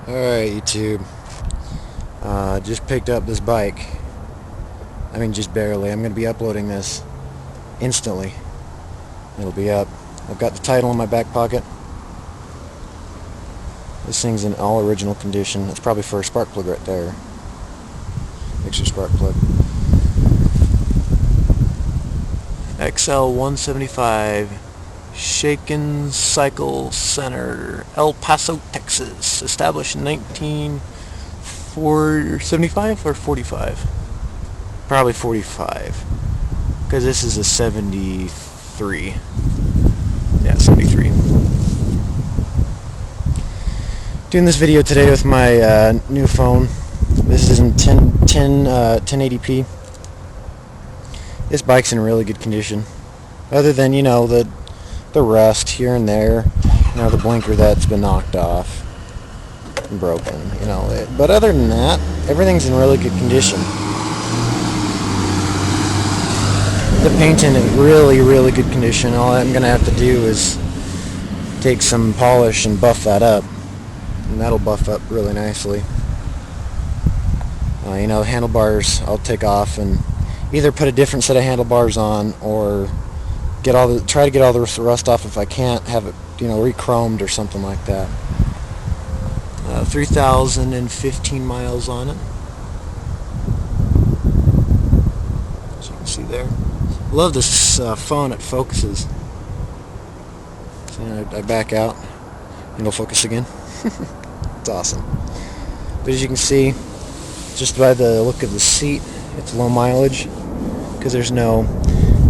Alright, YouTube. Just picked up this bike. I mean, just barely. I'm going to be uploading this instantly. It'll be up. I've got the title in my back pocket. This thing's in all original condition. It's probably for a spark plug right there. Extra spark plug. XL175 Shaken Cycle Center, El Paso, Texas. Established in 1975 or 45? Probably 45. Because this is a 73. Yeah, 73. Doing this video today with my new phone. This is in 1080p. This bike's in really good condition. Other than, you know, the rust here and there. You know, the blinker that's been knocked off and broken. You know, but other than that, everything's in really good condition. The paint's in really, really good condition. All I'm going to have to do is take some polish and buff that up. And that'll buff up really nicely. You know, handlebars I'll take off and either put a different set of handlebars on or try to get all the rust off if I can't have it, you know, re-chromed or something like that. 3,015 miles on it. As you can see there. Love this phone, it focuses. So, you know, I back out and it'll focus again. It's awesome. But as you can see, just by the look of the seat, it's low mileage because there's no...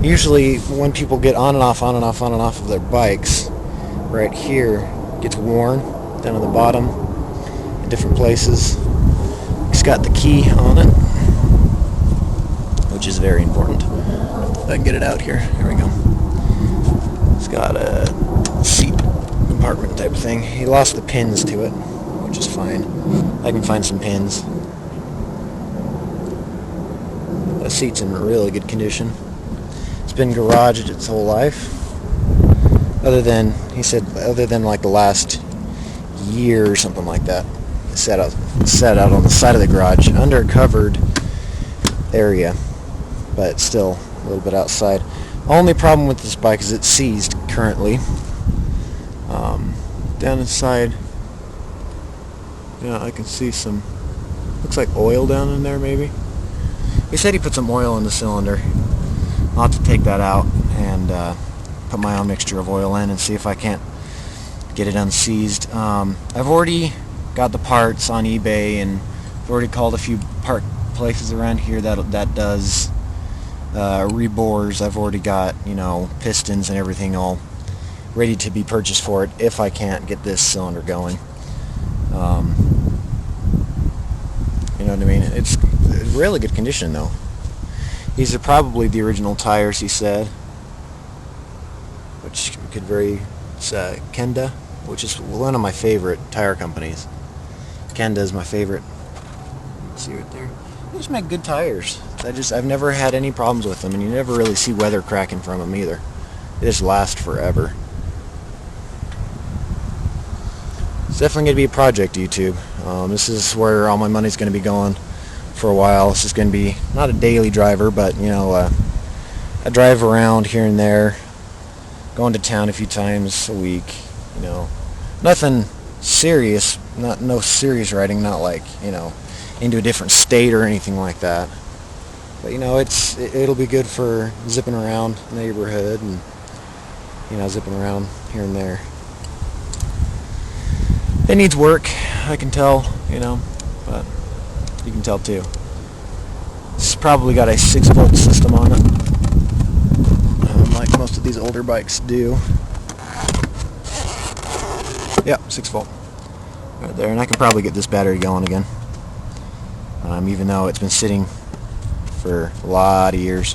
Usually when people get on and off of their bikes, right here gets worn down at the bottom in different places. It's got the key on it, which is very important. If I can get it out here. There we go. It's got a seat compartment type of thing. He lost the pins to it, which is fine. I can find some pins. The seat's in really good condition. It's been garaged its whole life. Other than, he said, like the last year or something like that. Set out on the side of the garage, under a covered area, but still a little bit outside. Only problem with this bike is it's seized currently. Down inside, yeah, I can see some, looks like oil down in there maybe. He said he put some oil in the cylinder. I'll have to take that out and put my own mixture of oil in and see if I can't get it unseized. I've already got the parts on eBay, and I've already called a few part places around here that does rebores. I've already got, you know, pistons and everything all ready to be purchased for it if I can't get this cylinder going. You know what I mean? It's really good condition though. These are probably the original tires, he said, which could vary. It's Kenda, which is one of my favorite tire companies. Kenda is my favorite. Let's see right there. They just make good tires. I've never had any problems with them, and you never really see weather cracking from them either. They just last forever. It's definitely going to be a project, YouTube. This is where all my money's going to be going for a while. This is going to be not a daily driver, but, you know, I drive around here and there, going to town a few times a week. You know, nothing serious, no serious riding, not like, you know, into a different state or anything like that. But, you know, it'll be good for zipping around the neighborhood and, you know, zipping around here and there. It needs work, I can tell, you know, but you can tell too. It's probably got a 6-volt system on it, like most of these older bikes do. Yep, 6-volt. Right there, and I can probably get this battery going again. Even though it's been sitting for a lot of years,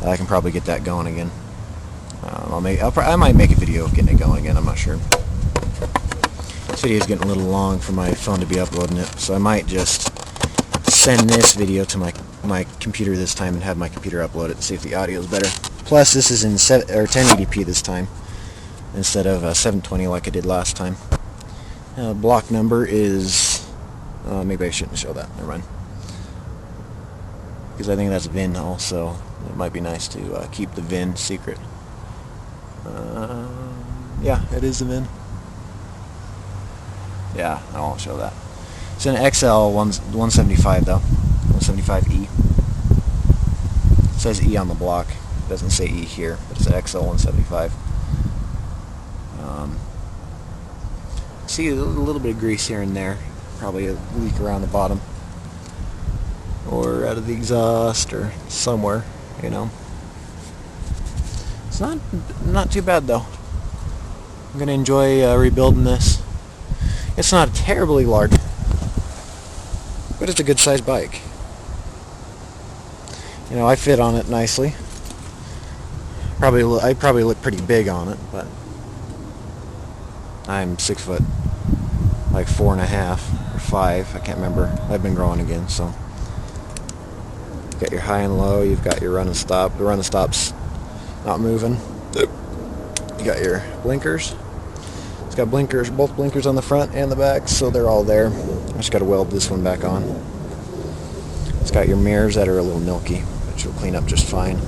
I can probably get that going again. I might make a video of getting it going again, I'm not sure. This video is getting a little long for my phone to be uploading it, so I might just send this video to my computer this time and have my computer upload it and see if the audio is better. Plus, this is in 1080p this time instead of 720 like I did last time. Block number is Maybe I shouldn't show that. Never mind. Because I think that's VIN also. It might be nice to keep the VIN secret. Yeah, it is the VIN. Yeah, I won't show that. It's an XL175 though. 175E. It says E on the block. It doesn't say E here, but it's an XL175. See a little bit of grease here and there. Probably a leak around the bottom. Or out of the exhaust or somewhere, you know. It's not too bad though. I'm gonna enjoy rebuilding this. It's not terribly large, but it's a good sized bike. You know, I fit on it nicely. I probably look pretty big on it, but I'm 6 foot, like 4.5 or 5. I can't remember. I've been growing again, so. You've got your high and low. You've got your run and stop. The run and stop's not moving. You got your blinkers. It's got blinkers, both blinkers on the front and the back, so they're all there. I just got to weld this one back on. It's got your mirrors that are a little milky, which will clean up just fine.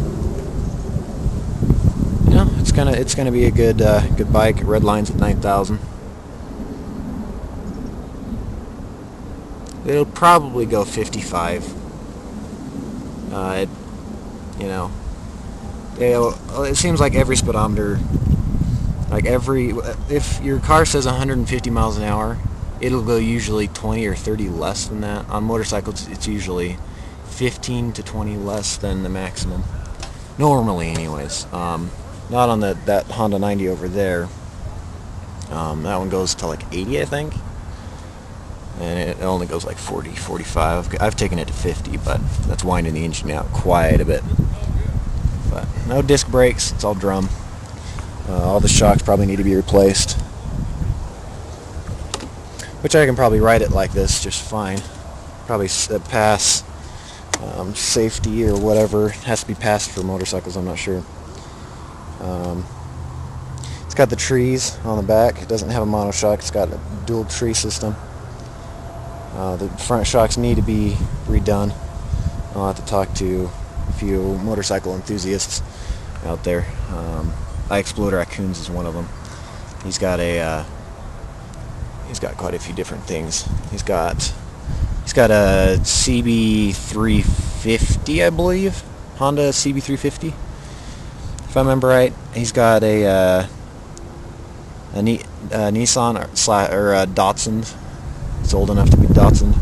Yeah, it's gonna be a good bike. Red line's at 9,000. It'll probably go 55. You know, it seems like every speedometer, if your car says 150 miles an hour, it'll go usually 20 or 30 less than that. On motorcycles, it's usually 15 to 20 less than the maximum. Normally, anyways. Not on that Honda 90 over there. That one goes to like 80, I think. And it only goes like 40, 45. I've taken it to 50, but that's winding the engine out quite a bit. But no disc brakes, it's all drum. All the shocks probably need to be replaced. Which I can probably ride it like this just fine. Probably pass safety or whatever. It has to be passed for motorcycles, I'm not sure. It's got the trees on the back. It doesn't have a monoshock. It's got a dual tree system. The front shocks need to be redone. I'll have to talk to a few motorcycle enthusiasts out there. I Explode Raccoons is one of them. He's got quite a few different things. He's got a CB350, I believe, Honda CB350, if I remember right. He's got a Nissan or a Datsun. It's old enough to be Datsun.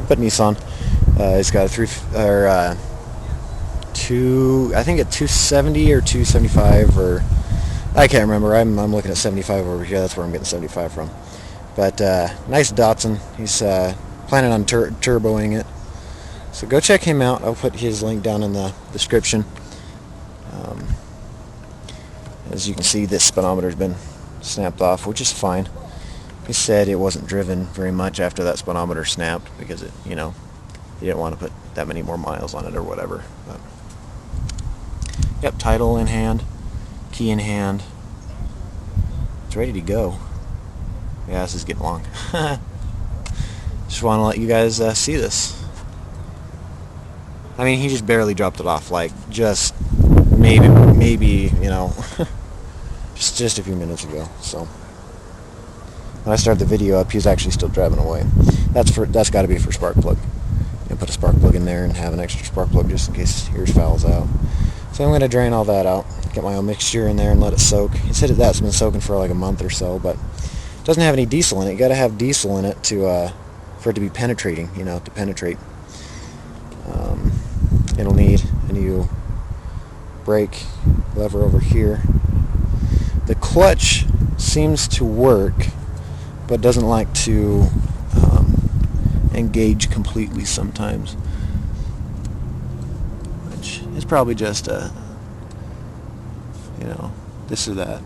But Nissan. He's got I think a 270 or 275, or I can't remember. I'm looking at 75 over here. That's where I'm getting 75 from. But nice Datsun. He's planning on turboing it. So go check him out. I'll put his link down in the description. As you can see, this speedometer's been snapped off, which is fine. He said it wasn't driven very much after that speedometer snapped because he didn't want to put that many more miles on it or whatever. But, yep, title in hand, key in hand. It's ready to go. Yeah, this is getting long. Just want to let you guys see this. I mean, he just barely dropped it off, like just maybe just a few minutes ago. So when I started the video up, he was actually still driving away. That's got to be for spark plug. Put a spark plug in there and have an extra spark plug just in case yours fouls out. So I'm going to drain all that out, get my own mixture in there and let it soak. He said that's been soaking for like a month or so, but it doesn't have any diesel in it. You got to have diesel in it for it to be penetrating, to penetrate. It'll need a new brake lever over here. The clutch seems to work, but doesn't like to engage completely sometimes, which is probably just this or that.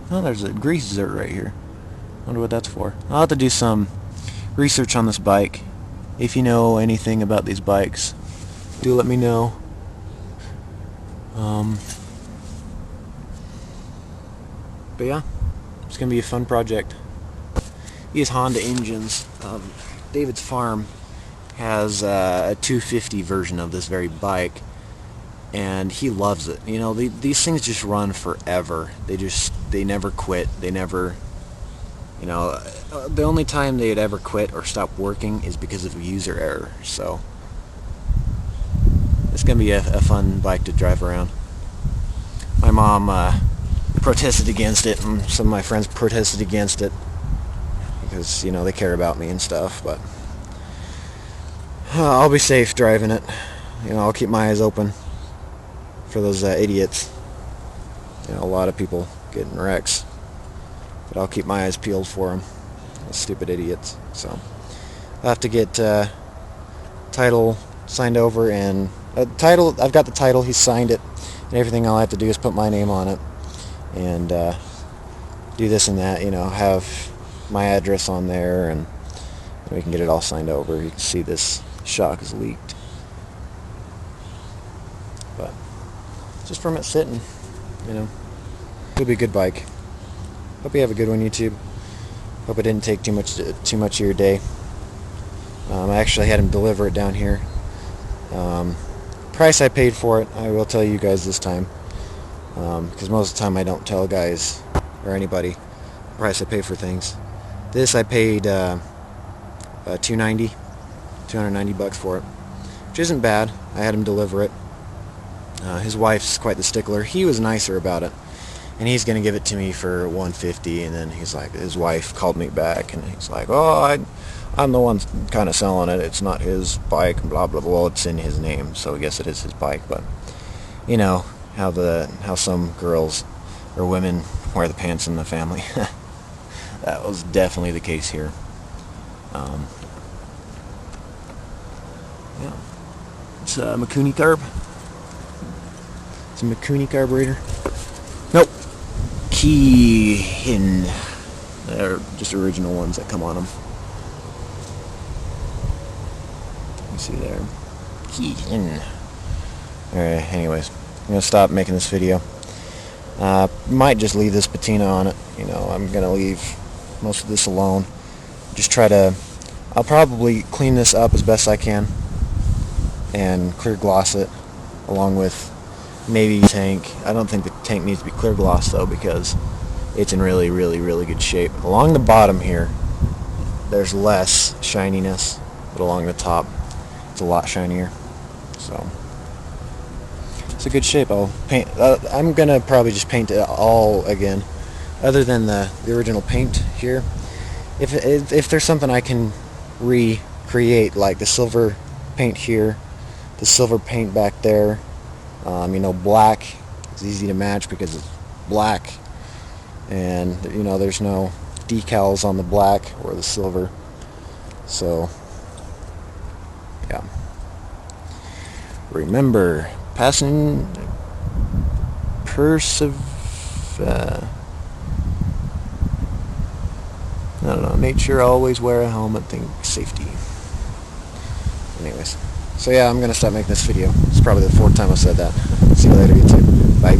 Oh, there's a grease zert right here. Wonder what that's for. I'll have to do some research on this bike. If you know anything about these bikes, do let me know. But yeah, it's gonna be a fun project. These Honda engines. David's farm has a 250 version of this very bike, and he loves it. You know, these things just run forever. They never quit. They never, you know, the only time they'd ever quit or stop working is because of user error. So it's gonna be a fun bike to drive around. My mom protested against it, and some of my friends protested against it because, you know, they care about me and stuff. But I'll be safe driving it. You know, I'll keep my eyes open for those idiots. You know, a lot of people get in wrecks, but I'll keep my eyes peeled for them. Those stupid idiots. So I'll have to get title signed over, and title. I've got the title. He signed it, and everything I'll have to do is put my name on it, and do this and that. You know, have my address on there, and we can get it all signed over. You can see this shock is leaked, but just from it sitting, you know, it'll be a good bike. Hope you have a good one, YouTube. Hope it didn't take too much of your day. I actually had him deliver it down here. Price I paid for it, I will tell you guys this time, because most of the time I don't tell guys or anybody the price I pay for things. This I paid $290 for it, which isn't bad. I had him deliver it. His wife's quite the stickler. He was nicer about it, and he's gonna give it to me for $150. And then he's like, his wife called me back, and he's like, "Oh, I'm the one kind of selling it. It's not his bike." Blah blah blah. Well, it's in his name, so I guess it is his bike. But you know how some girls or women wear the pants in the family. That was definitely the case here. Yeah, it's a Mikuni carb. It's a Mikuni carburetor. Nope, Keihin. They're just original ones that come on them. You see there, Keihin. Alright, anyways, I'm gonna stop making this video. Might just leave this patina on it. You know, I'm gonna leave most of this alone. Just I'll probably clean this up as best I can and clear gloss it, along with maybe the tank. I don't think the tank needs to be clear gloss though, because it's in really good shape. Along the bottom here there's less shininess, but along the top it's a lot shinier. So it's a good shape. I'll paint. I'm gonna probably just paint it all again, other than the original paint here. If there's something I can recreate, like the silver paint here, the silver paint back there, you know, black is easy to match because it's black, and you know, there's no decals on the black or the silver. So yeah, remember, I don't know, make sure always wear a helmet, think safety. Anyways, so yeah, I'm gonna stop making this video. It's probably the 4th time I said that. See you later, YouTube. Bye.